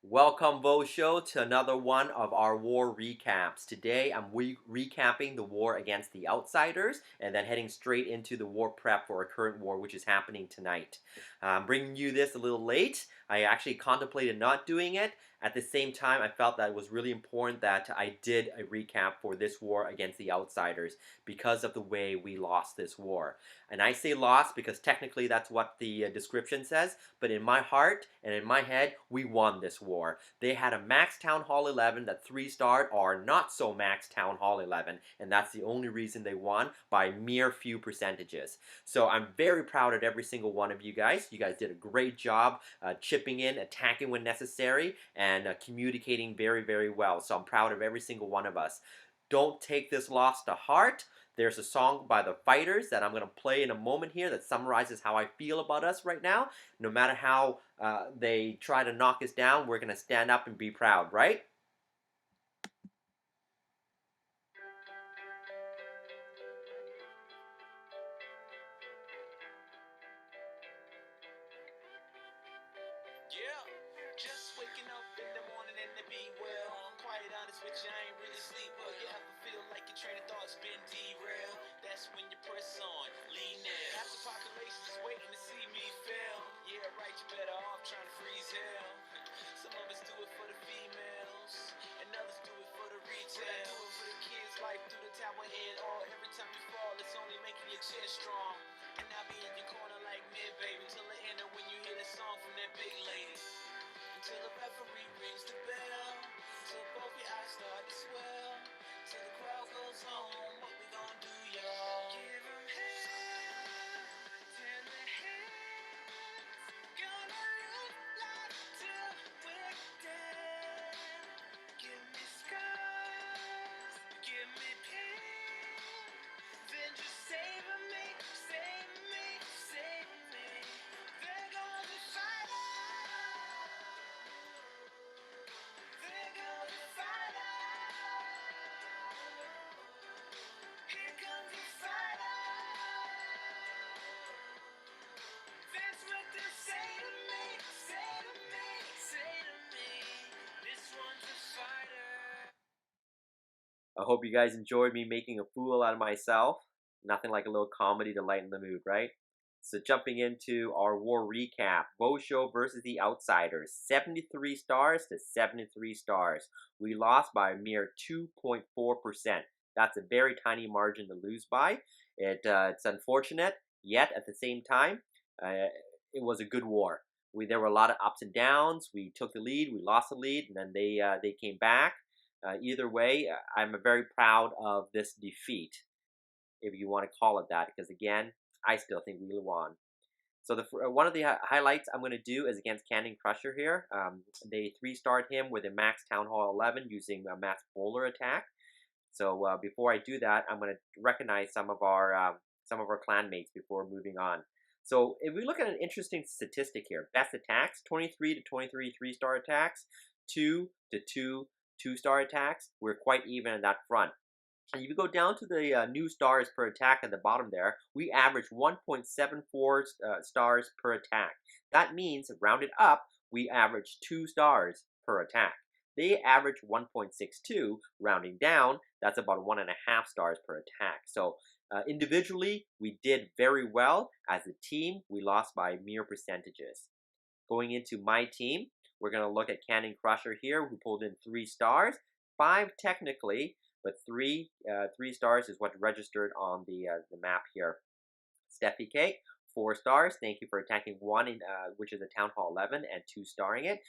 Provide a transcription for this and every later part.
Welcome, Show, to another one of our war recaps. Today, I'm recapping the war against the outsiders and then heading straight into the war prep for our current war, which is happening tonight. I'm bringing you this a little late. I actually contemplated not doing it. At the same time, I felt that it was really important that I did a recap for this war against the outsiders because of the way we lost this war. And I say lost because technically that's what the description says, but in my heart and in my head, we won this war. They had a max Town Hall 11 that 3-starred our not so max Town Hall 11, and that's the only reason they won by mere few percentages. So I'm very proud of every single one of you guys. You guys did a great job chipping in, attacking when necessary, and communicating very, very well. So I'm proud of every single one of us. Don't take this loss to heart. There's a song by the Fighters that I'm going to play in a moment here that summarizes how I feel about us right now. No matter how they try to knock us down, we're going to stand up and be proud, right? Yeah, just waking up in the morning and to be well. I'm quite honest with you, I ain't really sleep well. You ever feel like your train of thought's been derailed? That's when you press on, lean in. Half the population is waiting to see me fail. Yeah, right, you better off trying to freeze hell. Some of us do it for the females, and others do it for the retail. I do it for the kids, life through the tower head. Or every time you fall, it's only making your chest strong. And I'll be in your corner like mid, baby, till the end of when you hear that song from that big lady. Until the referee rings the bell, till both your eyes start to swell, till the crowd goes home. What we gonna do, y'all? Give 'em hell, turn the heads, gonna look like till we're dead. Give me scars, give me pain, then just save me, save me, save me. They're gonna fight us. They're gonna fight us. Here comes the fighter. That's what they say to me, say to me, say to me. This one's a fighter. I hope you guys enjoyed me making a fool out of myself. Nothing like a little comedy to lighten the mood, right? So jumping into our war recap, Sho versus the Outsiders, 73 stars to 73 stars. We lost by a mere 2.4%. That's a very tiny margin to lose by. It's unfortunate, yet at the same time, it was a good war. There were a lot of ups and downs. We took the lead, we lost the lead, and then they came back. Either way, I'm very proud of this defeat, if you want to call it that, because again, I still think we won. So one of the highlights I'm going to do is against Cannon Crusher here. They 3-starred him with a max Town Hall 11 using a max bowler attack. So before I do that, I'm going to recognize some of our clanmates before moving on. So if we look at an interesting statistic here, best attacks, 23 to 23 3-star attacks, 2 to 2 2-star attacks. We're quite even on that front. And if you go down to the new stars per attack at the bottom there, we average 1.74 stars per attack. That means, rounded up, we average 2 stars per attack. They average 1.62, rounding down, that's about 1.5 stars per attack. So individually, we did very well. As a team, we lost by mere percentages. Going into my team, we're going to look at Cannon Crusher here, who pulled in 3 stars, 5 technically, but 3 stars is what registered on the map here. Steffi K, 4 stars. Thank you for attacking 1, which is a Town Hall 11, and 2-starring it.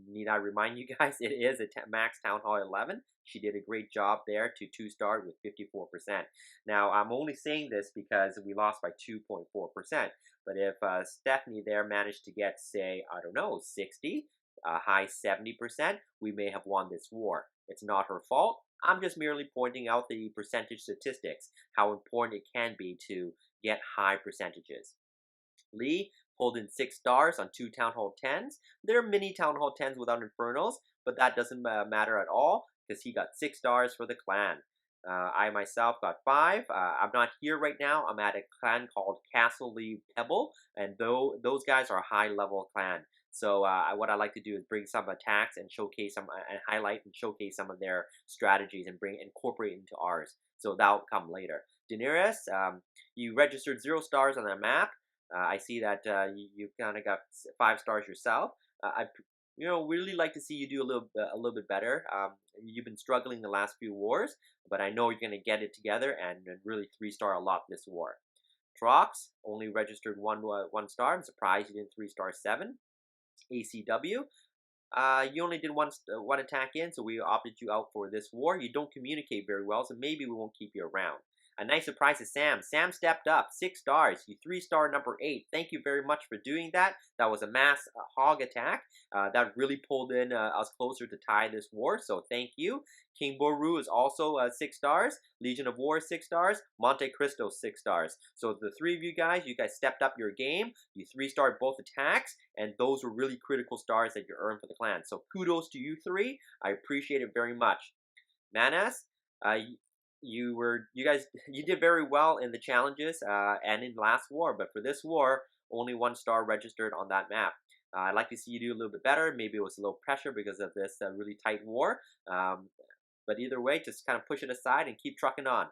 Need I remind you guys, it is a max Town Hall 11. She did a great job there to 2-star with 54%. Now, I'm only saying this because we lost by 2.4%. But if Stephanie there managed to get, say, I don't know, 60, high 70%, we may have won this war. It's not her fault. I'm just merely pointing out the percentage statistics, how important it can be to get high percentages. Lee pulled in 6 stars on 2 Town Hall 10s. They're mini Town Hall 10s without Infernals, but that doesn't matter at all because he got 6 stars for the clan. I myself got 5. I'm not here right now. I'm at a clan called Castle Lee Pebble, and those guys are a high-level clan. So what I like to do is bring some attacks and showcase some and highlight and showcase some of their strategies and bring incorporate into ours. So that'll come later. Daenerys, you registered 0 stars on that map. I see that you kind of got 5 stars yourself. I really like to see you do a little bit better. You've been struggling the last few wars, but I know you're going to get it together and really 3-star a lot this war. Trox only registered 1 star. I'm surprised you didn't 3-star 7. ACW, you only did one attack in, so we opted you out for this war. You don't communicate very well, so maybe we won't keep you around. A nice surprise to Sam. Sam stepped up, 6 stars. You 3-star number 8. Thank you very much for doing that. That was a mass hog attack. That really pulled in us closer to tie this war, so thank you. King Boru is also 6 stars. Legion of War 6 stars. Monte Cristo 6 stars. So the 3 of you guys stepped up your game. You 3-starred both attacks, and those were really critical stars that you earned for the clan. So kudos to you 3. I appreciate it very much. Manas, you did very well in the challenges and in last war, but for this war, only 1 star registered on that map. I'd like to see you do a little bit better. Maybe it was a little pressure because of this really tight war. But either way, just kind of push it aside and keep trucking on.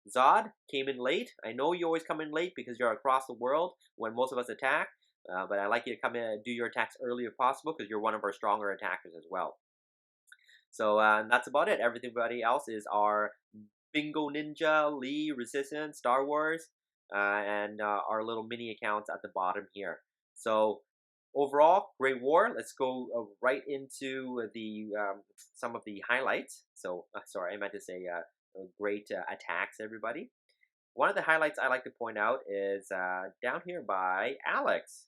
Zod came in late. I know you always come in late because you're across the world when most of us attack. But I like you to come in and do your attacks early if possible because you're one of our stronger attackers as well. So that's about it. Everybody else is our Bingo Ninja, Lee, Resistance, Star Wars, and our little mini accounts at the bottom here. So overall, great war. Let's go right into the some of the highlights. So sorry, I meant to say great attacks, everybody. One of the highlights I like to point out is down here by Alex.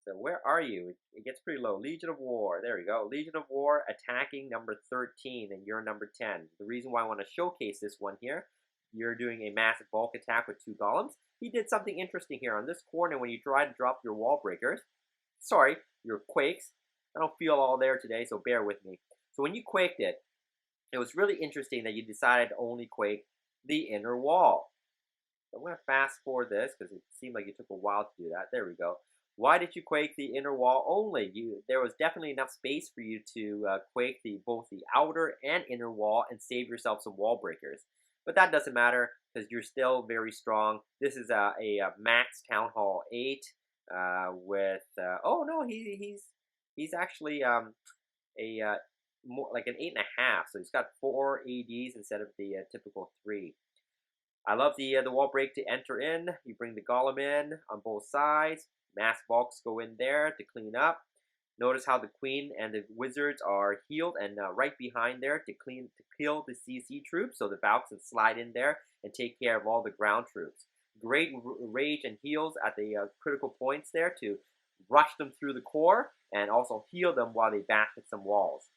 So where are you? It gets pretty low. Legion of War. There we go. Legion of War attacking number 13, and you're number 10. The reason why I want to showcase this one here, you're doing a massive bulk attack with 2 golems. He did something interesting here. On this corner, when you try to drop your wall breakers, sorry, your quakes, I don't feel all there today, so bear with me. So when you quaked it, it was really interesting that you decided to only quake the inner wall. So I'm going to fast forward this because it seemed like it took a while to do that. There we go. Why did you quake the inner wall only? There was definitely enough space for you to quake both the outer and inner wall and save yourself some wall breakers. But that doesn't matter because you're still very strong. This is a max Town Hall 8 with oh no, he's actually more like an 8.5. So he's got 4 ADs instead of the typical 3. I love the wall break to enter in. You bring the golem in on both sides. Mass bulks go in there to clean up. Notice how the queen and the wizards are healed, and right behind there to kill the CC troops. So the Valks can slide in there and take care of all the ground troops. Great rage and heals at the critical points there to rush them through the core and also heal them while they bash at some walls.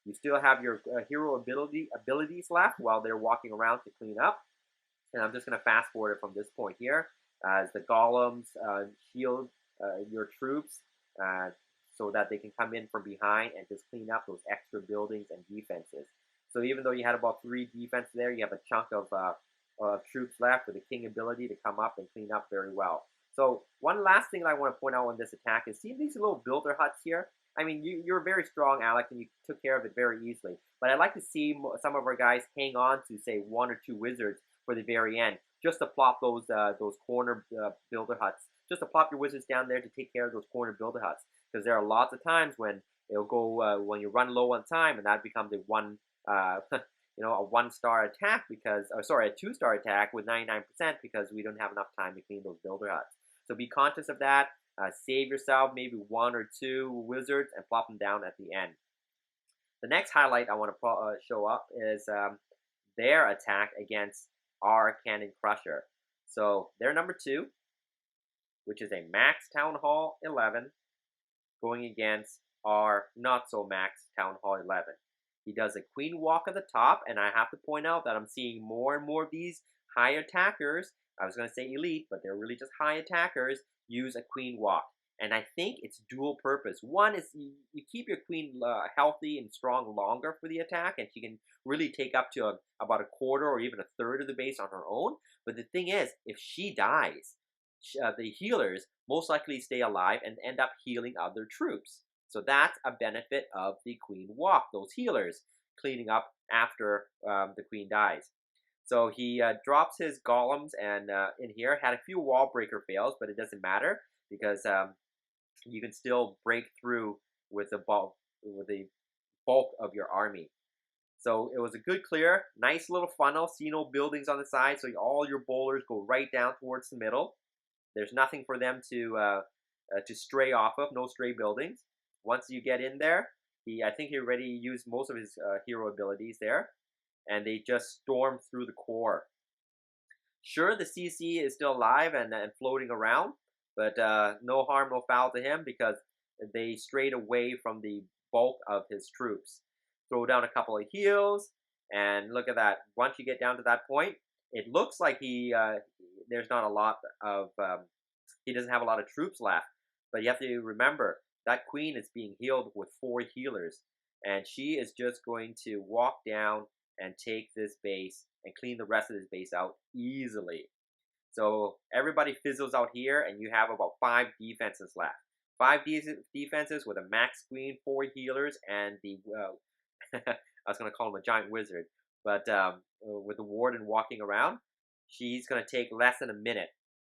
You still have your hero abilities left while they're walking around to clean up. And I'm just going to fast forward it from this point here as the golems shield your troops so that they can come in from behind and just clean up those extra buildings and defenses. So even though you had about 3 defenses there, you have a chunk of troops left with the king ability to come up and clean up very well. So one last thing I want to point out on this attack is see these little builder huts here? I mean, you're very strong, Alex, and you took care of it very easily. But I'd like to see some of our guys hang on to, say, 1 or 2 wizards for the very end, just to plop those corner builder huts, just to plop your wizards down there to take care of those corner builder huts. Because there are lots of times when it'll go when you run low on time, and that becomes a a 1-star attack because, or sorry, a 2-star attack with 99% because we don't have enough time to clean those builder huts. So be conscious of that. Save yourself maybe 1 or 2 wizards and plop them down at the end. The next highlight I want to show up is their attack against our Cannon Crusher. So they're number 2, which is a max Town Hall 11, going against our not so max Town Hall 11. He does a queen walk at the top, and I have to point out that I'm seeing more and more of these high attackers, I was going to say elite, but they're really just high attackers, use a queen walk. And I think it's dual purpose. One is you keep your queen healthy and strong longer for the attack, and she can really take up to about a quarter or even a third of the base on her own. But the thing is, if she dies, the healers most likely stay alive and end up healing other troops. So that's a benefit of the queen walk, those healers cleaning up after the queen dies. So he drops his golems and in here had a few wall breaker fails, but it doesn't matter because you can still break through with the bulk of your army. So it was a good clear, nice little funnel. See no buildings on the side, so all your bowlers go right down towards the middle. There's nothing for them to stray off of. No stray buildings. Once you get in there, I think he already used most of his hero abilities there, and they just storm through the core. Sure, the CC is still alive and floating around, but no harm, no foul to him because they strayed away from the bulk of his troops. Throw down a couple of heals, and look at that. Once you get down to that point, it looks like there's not a lot of he doesn't have a lot of troops left. But you have to remember that queen is being healed with 4 healers, and she is just going to walk down and take this base and clean the rest of this base out easily. So everybody fizzles out here, and you have about 5 defenses left. 5 defenses with a max queen, 4 healers, and the I was gonna call him a giant wizard, but with the warden walking around, she's gonna take less than a minute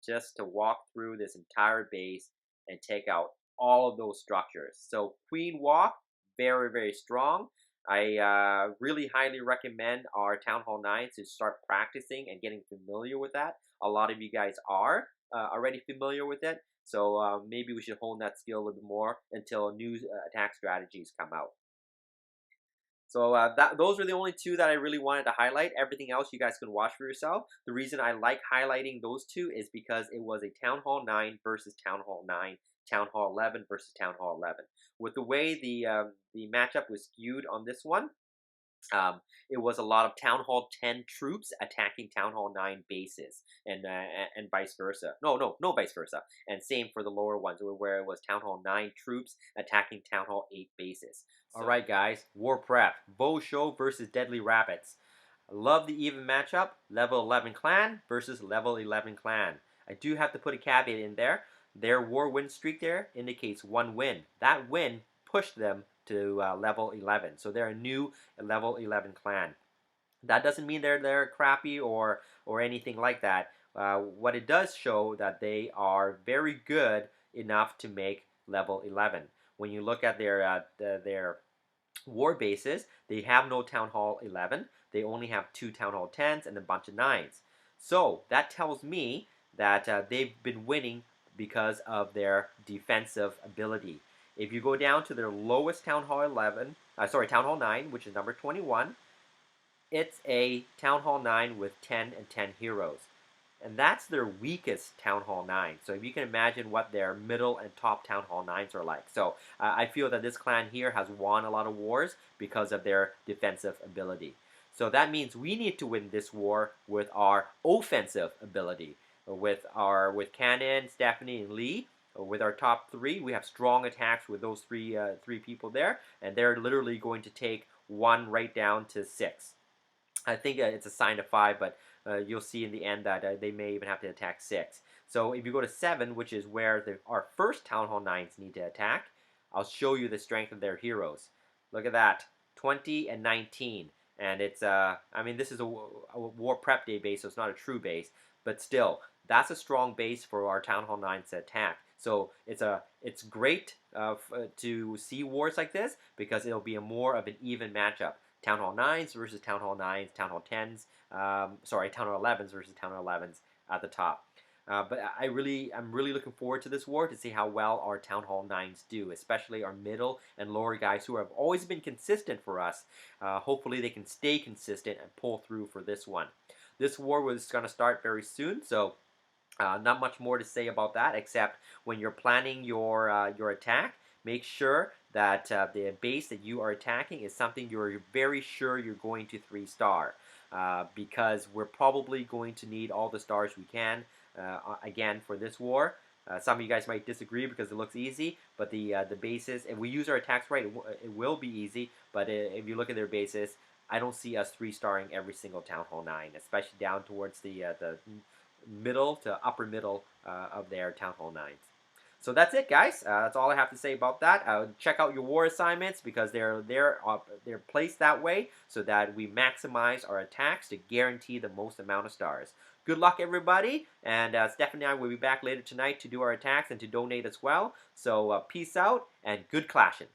just to walk through this entire base and take out all of those structures. So queen walk, very very strong. I really highly recommend our Town Hall 9 to start practicing and getting familiar with that. A lot of you guys are already familiar with it, so maybe we should hone that skill a little bit more until new attack strategies come out. So those are the only 2 that I really wanted to highlight. Everything else you guys can watch for yourself. The reason I like highlighting those 2 is because it was a Town Hall 9 versus Town Hall 9, Town Hall 11 versus Town Hall 11. With the way the matchup was skewed on this one, it was a lot of Town Hall 10 troops attacking Town Hall 9 bases, and vice versa. No, vice versa. And same for the lower ones, where it was Town Hall 9 troops attacking Town Hall 8 bases. So, all right, guys, war prep. Sho versus Deadly Rabbits. I love the even matchup. Level 11 clan versus level 11 clan. I do have to put a caveat in there. Their war win streak there indicates 1 win. That win pushed them to level 11. So they're a new level 11 clan. That doesn't mean they're crappy or anything like that. What it does show that they are very good enough to make level 11. When you look at their war bases, they have no Town Hall 11. They only have 2 Town Hall 10s and a bunch of 9s. So that tells me that they've been winning because of their defensive ability. If you go down to their lowest Town Hall Town Hall 9, which is number 21, it's a Town Hall 9 with 10 and 10 heroes. And that's their weakest Town Hall 9. So if you can imagine what their middle and top Town Hall 9s are like. So I feel that this clan here has won a lot of wars because of their defensive ability. So that means we need to win this war with our offensive ability. With Cannon, Stephanie, and Lee, with our top 3, we have strong attacks with those three people there, and they're literally going to take 1 right down to 6. I think it's a sign of 5, but you'll see in the end that they may even have to attack 6. So if you go to 7, which is where our first Town Hall 9s need to attack, I'll show you the strength of their heroes. Look at that, 20 and 19. And it's, I mean, this is a war prep day base, so it's not a true base, but still, that's a strong base for our Town Hall 9s to attack. So it's great to see wars like this because it'll be more of an even matchup. Town Hall 9s versus Town Hall 9s, Town Hall 10s, Town Hall 11s versus Town Hall 11s at the top. But I'm really looking forward to this war to see how well our Town Hall 9s do, especially our middle and lower guys who have always been consistent for us. Hopefully they can stay consistent and pull through for this one. This war was going to start very soon, so not much more to say about that, except when you're planning your attack, make sure that the base that you are attacking is something you're very sure you're going to 3-star, because we're probably going to need all the stars we can again for this war. Some of you guys might disagree because it looks easy, but the bases, if we use our attacks right, it will be easy. But if you look at their bases, I don't see us 3-starring every single Town Hall 9, especially down towards middle to upper middle of their Town Hall 9s. So that's it, guys. That's all I have to say about that. Check out your war assignments because they're placed that way so that we maximize our attacks to guarantee the most amount of stars. Good luck, everybody, and Stephanie and I will be back later tonight to do our attacks and to donate as well. So peace out and good clashing.